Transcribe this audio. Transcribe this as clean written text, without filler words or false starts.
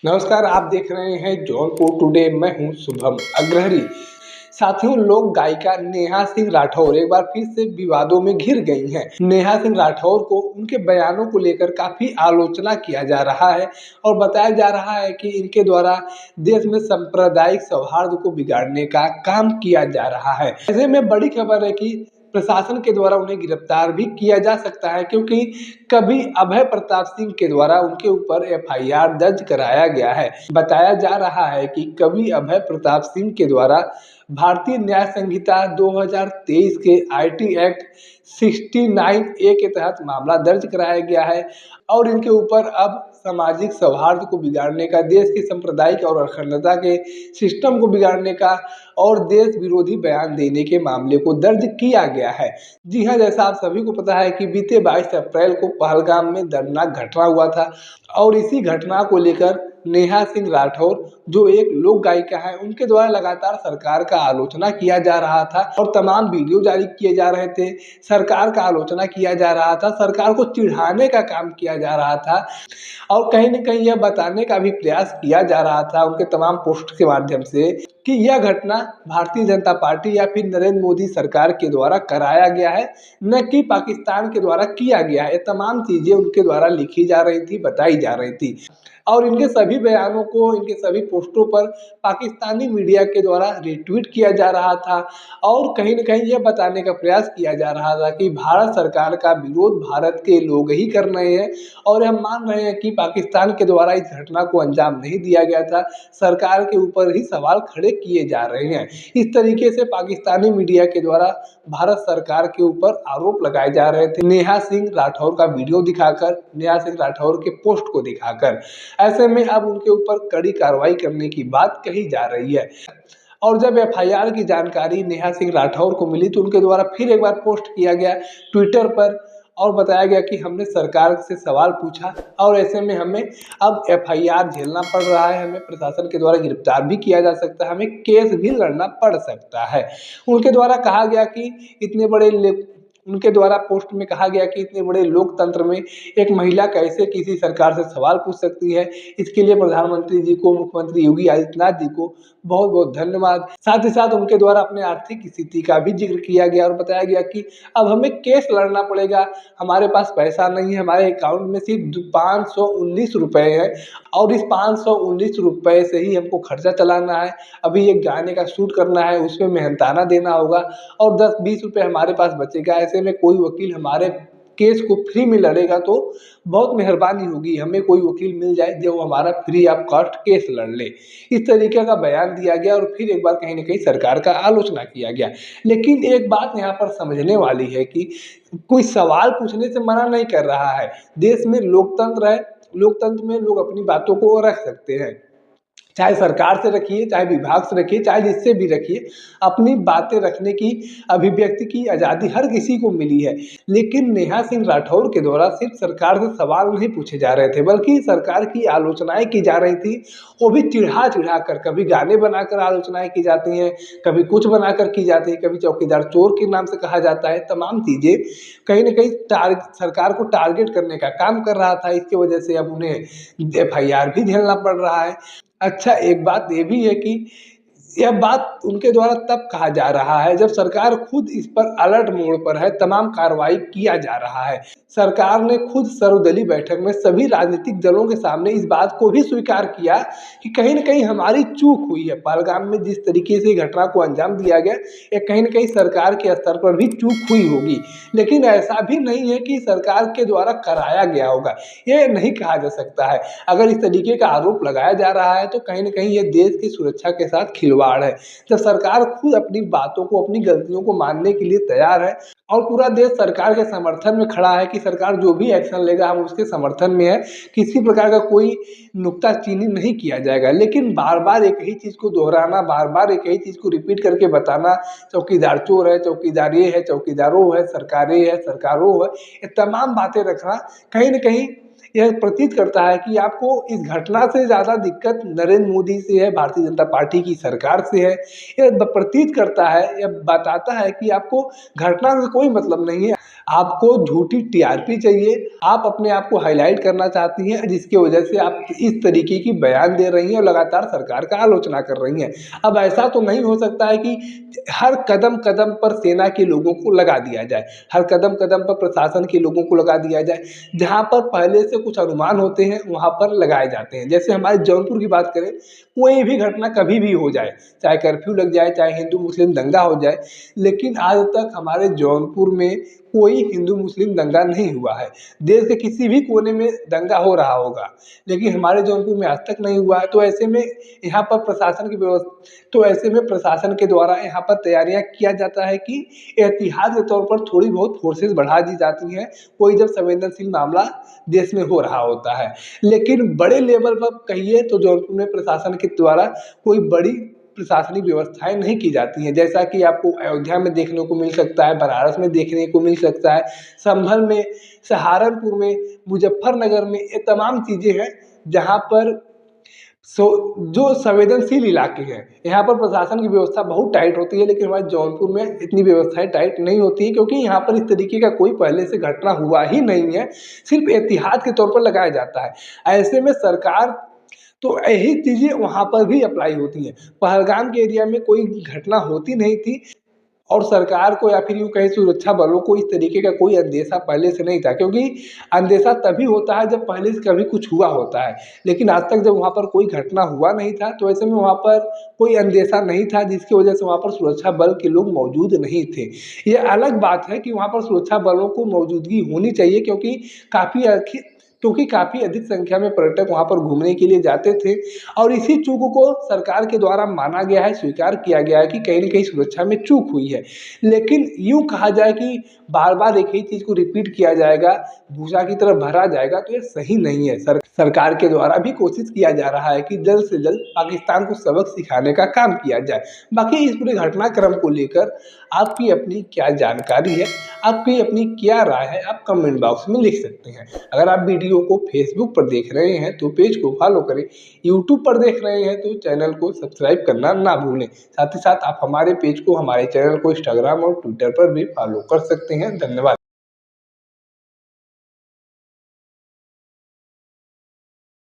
नमस्कार, आप देख रहे हैं जौनपुर टुडे। मैं हूं शुभम अग्रहरी। साथियों, लोक गायिका नेहा सिंह राठौर एक बार फिर से विवादों में घिर गई हैं। नेहा सिंह राठौर को उनके बयानों को लेकर काफी आलोचना किया जा रहा है और बताया जा रहा है कि इनके द्वारा देश में सांप्रदायिक सौहार्द को बिगाड़ने का काम किया जा रहा है। ऐसे में बड़ी खबर है कि प्रशासन के द्वारा उन्हें गिरफ्तार भी किया जा सकता है, क्योंकि कभी अभय प्रताप सिंह के द्वारा उनके ऊपर एफआईआर दर्ज कराया गया है। बताया जा रहा है कि कभी अभय प्रताप सिंह के द्वारा भारतीय न्याय संहिता 2023 के आईटी एक्ट 69A के तहत मामला दर्ज कराया गया है और इनके ऊपर अब सामाजिक सौहार्द को बिगाड़ने का, देश की सांप्रदायिक और अखंडता के सिस्टम को बिगाड़ने का और देश विरोधी बयान देने के मामले को दर्ज किया गया है। जी हाँ, जैसा आप सभी को पता है कि बीते 22 अप्रैल को पहलगाम में दर्दनाक घटना हुआ था और इसी घटना को लेकर नेहा सिंह राठौर, जो एक लोक गायिका है, उनके द्वारा लगातार सरकार का आलोचना किया जा रहा था और तमाम वीडियो जारी किए जा रहे थे। सरकार का आलोचना किया जा रहा था, सरकार को चिढ़ाने का काम किया जा रहा था और कहीं न कहीं यह बताने का भी प्रयास किया जा रहा था उनके तमाम पोस्ट के माध्यम से कि यह घटना भारतीय जनता पार्टी या फिर नरेंद्र मोदी सरकार के द्वारा कराया गया है, न कि पाकिस्तान के द्वारा किया गया है। ये तमाम चीज़ें उनके द्वारा लिखी जा रही थी, बताई जा रही थी और इनके सभी बयानों को, इनके सभी पोस्टों पर पाकिस्तानी मीडिया के द्वारा रिट्वीट किया जा रहा था और कहीं न कहीं यह बताने का प्रयास किया जा रहा था कि भारत सरकार का विरोध भारत के लोग ही कर रहे हैं और हम मान रहे हैं कि पाकिस्तान के द्वारा इस घटना को अंजाम नहीं दिया गया था, सरकार के ऊपर ही सवाल खड़े किए जा रहे हैं। इस तरीके से पाकिस्तानी मीडिया के द्वारा भारत सरकार के ऊपर आरोप लगाए जा रहे थे, नेहा सिंह राठौर का वीडियो दिखाकर, नेहा सिंह राठौर के पोस्ट को दिखाकर। ऐसे में अब उनके ऊपर कड़ी कार्रवाई करने की बात कही जा रही है और जब एफआईआर की जानकारी नेहा सिंह राठौर को मिली तो उनके द्वारा फिर एक बार पोस्ट किया गया ट्विटर पर और बताया गया कि हमने सरकार से सवाल पूछा और ऐसे में हमें अब एफआईआर झेलना पड़ रहा है, हमें प्रशासन के द्वारा गिरफ्तार भी किया जा सकता है, हमें केस भी लड़ना पड़ सकता है। उनके द्वारा कहा गया कि इतने बड़े उनके द्वारा पोस्ट में कहा गया कि इतने बड़े लोकतंत्र में एक महिला कैसे किसी सरकार से सवाल पूछ सकती है। इसके लिए प्रधानमंत्री जी को, मुख्यमंत्री योगी आदित्यनाथ जी को बहुत बहुत धन्यवाद। साथ ही साथ उनके द्वारा अपने आर्थिक स्थिति का भी जिक्र किया गया और बताया गया कि अब हमें केस लड़ना पड़ेगा, हमारे पास पैसा नहीं है, हमारे अकाउंट में सिर्फ 519 रुपये है और इस 519 रुपये से ही हमको खर्चा चलाना है। अभी एक गाने का शूट करना है, उसमें मेहनताना देना होगा और 10-20 रुपये हमारे पास बचेगा। ऐसे में कोई वकील हमारे केस को फ्री में लड़ेगा तो बहुत मेहरबानी होगी, हमें कोई वकील मिल जाए जो हमारा फ्री ऑफ कॉस्ट केस लड़ ले। इस तरीके का बयान दिया गया और फिर एक बार कहीं न कहीं सरकार का आलोचना किया गया। लेकिन एक बात यहाँ पर समझने वाली है कि कोई सवाल पूछने से मना नहीं कर रहा है। देश में लोकतंत्र है, लोकतंत्र में लोग अपनी बातों को रख सकते हैं, चाहे सरकार से रखिए, चाहे विभाग से रखिए, चाहे जिससे भी रखिए, अपनी बातें रखने की, अभिव्यक्ति की आज़ादी हर किसी को मिली है। लेकिन नेहा सिंह राठौर के द्वारा सिर्फ सरकार से सवाल नहीं पूछे जा रहे थे, बल्कि सरकार की आलोचनाएं की जा रही थी, वो भी चिढ़ा-चिढ़ा कर। कभी गाने बनाकर आलोचनाएं की जाती हैं, कभी कुछ बनाकर की जाती है, कभी चौकीदार चोर के नाम से कहा जाता है। तमाम चीज़ें कहीं न कहीं सरकार को टारगेट करने का काम कर रहा था। इसकी वजह से अब उन्हें एफआईआर भी झेलना पड़ रहा है। अच्छा, एक बात ये भी है कि यह बात उनके द्वारा तब कहा जा रहा है जब सरकार खुद इस पर अलर्ट मोड पर है, तमाम कार्रवाई किया जा रहा है। सरकार ने खुद सर्वदलीय बैठक में सभी राजनीतिक दलों के सामने इस बात को भी स्वीकार किया कि कहीं न कहीं हमारी चूक हुई है। पहलगाम में जिस तरीके से घटना को अंजाम दिया गया, ये कहीं न कहीं सरकार के स्तर पर भी चूक हुई होगी। लेकिन ऐसा भी नहीं है कि सरकार के द्वारा कराया गया होगा, ये नहीं कहा जा सकता है। अगर इस तरीके का आरोप लगाया जा रहा है तो कहीं न कहीं ये देश की सुरक्षा के साथ खिलवाड़ है। जब सरकार खुद अपनी बातों को, अपनी गलतियों को मानने के लिए तैयार है और पूरा देश सरकार के समर्थन में खड़ा है कि सरकार जो भी एक्शन लेगा हम उसके समर्थन में है, किसी प्रकार का कोई नुक्ताचीनी नहीं किया जाएगा। लेकिन बार-बार एक ही चीज़ को दोहराना, बार-बार एक ही चीज़ को रिपीट करके बताना, चौकीदार चोर है, चौकीदार ये है, चौकीदार वो है, सरकार ये है, सरकार वो है, ये तमाम बातें रखना कहीं न कहीं यह प्रतीत करता है कि आपको इस घटना से ज़्यादा दिक्कत नरेंद्र मोदी से है, भारतीय जनता पार्टी की सरकार से है। यह प्रतीत करता है, यह बताता है कि आपको घटना से कोई मतलब नहीं है, आपको झूठी टीआरपी चाहिए, आप अपने आप को हाईलाइट करना चाहती हैं, जिसकी वजह से आप इस तरीके की बयान दे रही हैं और लगातार सरकार का आलोचना कर रही हैं। अब ऐसा तो नहीं हो सकता है कि हर कदम कदम पर सेना के लोगों को लगा दिया जाए, हर कदम कदम पर प्रशासन के लोगों को लगा दिया जाए। जहाँ पर पहले से कुछ अनुमान होते हैं वहाँ पर लगाए जाते हैं। जैसे हमारे जौनपुर की बात करें, कोई भी घटना कभी भी हो जाए, चाहे कर्फ्यू लग जाए, चाहे हिंदू मुस्लिम दंगा हो जाए, लेकिन आज तक हमारे जौनपुर में कोई हिंदू मुस्लिम दंगा नहीं हुआ है। देश के किसी भी कोने में दंगा हो रहा होगा, लेकिन हमारे जौनपुर में आज तक नहीं हुआ है। तो ऐसे में यहाँ पर प्रशासन के द्वारा यहाँ पर तैयारियां किया जाता है कि एहतियात के तौर पर थोड़ी बहुत फोर्सेस बढ़ा दी जाती हैं, कोई जब संवेदनशील मामला देश में हो रहा होता है। लेकिन बड़े लेवल पर कहिए तो जौनपुर में प्रशासन के द्वारा कोई बड़ी प्रशासनिक व्यवस्थाएं नहीं की जाती हैं, जैसा कि आपको अयोध्या में देखने को मिल सकता है, बनारस में देखने को मिल सकता है, संभल में, सहारनपुर में, मुजफ्फरनगर में। ये तमाम चीज़ें हैं जहाँ पर जो संवेदनशील इलाके हैं, यहाँ पर प्रशासन की व्यवस्था बहुत टाइट होती है, लेकिन हमारे जौनपुर में इतनी व्यवस्थाएं टाइट नहीं होती है, क्योंकि यहाँ पर इस तरीके का कोई पहले से घटना हुआ ही नहीं है, सिर्फ एहतियात के तौर पर लगाया जाता है। ऐसे में सरकार तो यही चीज़ें वहाँ पर भी अप्लाई होती हैं। पहलगाम के एरिया में कोई घटना होती नहीं थी और सरकार को या फिर यूँ कहें सुरक्षा बलों को इस तरीके का कोई अंदेशा पहले से नहीं था, क्योंकि अंदेशा तभी होता है जब पहले से कभी कुछ हुआ होता है। लेकिन आज तक जब वहाँ पर कोई घटना हुआ नहीं था, तो ऐसे में वहाँ पर कोई अंदेशा नहीं था, जिसकी वजह से वहाँ पर सुरक्षा बल के लोग मौजूद नहीं थे। ये अलग बात है कि वहाँ पर सुरक्षा बलों को मौजूदगी होनी चाहिए, क्योंकि काफ़ी अधिक संख्या में पर्यटक वहाँ पर घूमने के लिए जाते थे और इसी चूक को सरकार के द्वारा माना गया है, स्वीकार किया गया है कि कहीं न कहीं सुरक्षा में चूक हुई है। लेकिन यूँ कहा जाए कि बार-बार एक ही चीज़ को रिपीट किया जाएगा, भूसा की तरह भरा जाएगा, तो ये सही नहीं है। सरकार के द्वारा भी कोशिश किया जा रहा है कि जल्द से जल्द पाकिस्तान को सबक सिखाने का काम किया जाए। बाकी इस पूरे घटनाक्रम को लेकर आपकी अपनी क्या जानकारी है, आपकी अपनी क्या राय है, आप कमेंट बॉक्स में लिख सकते हैं। अगर आप वीडियो को फेसबुक पर देख रहे हैं तो पेज को फॉलो करें, यूट्यूब पर देख रहे हैं तो चैनल को सब्सक्राइब करना ना भूलें। साथ ही साथ आप हमारे पेज को, हमारे चैनल को इंस्टाग्राम और ट्विटर पर भी फॉलो कर सकते हैं। धन्यवाद।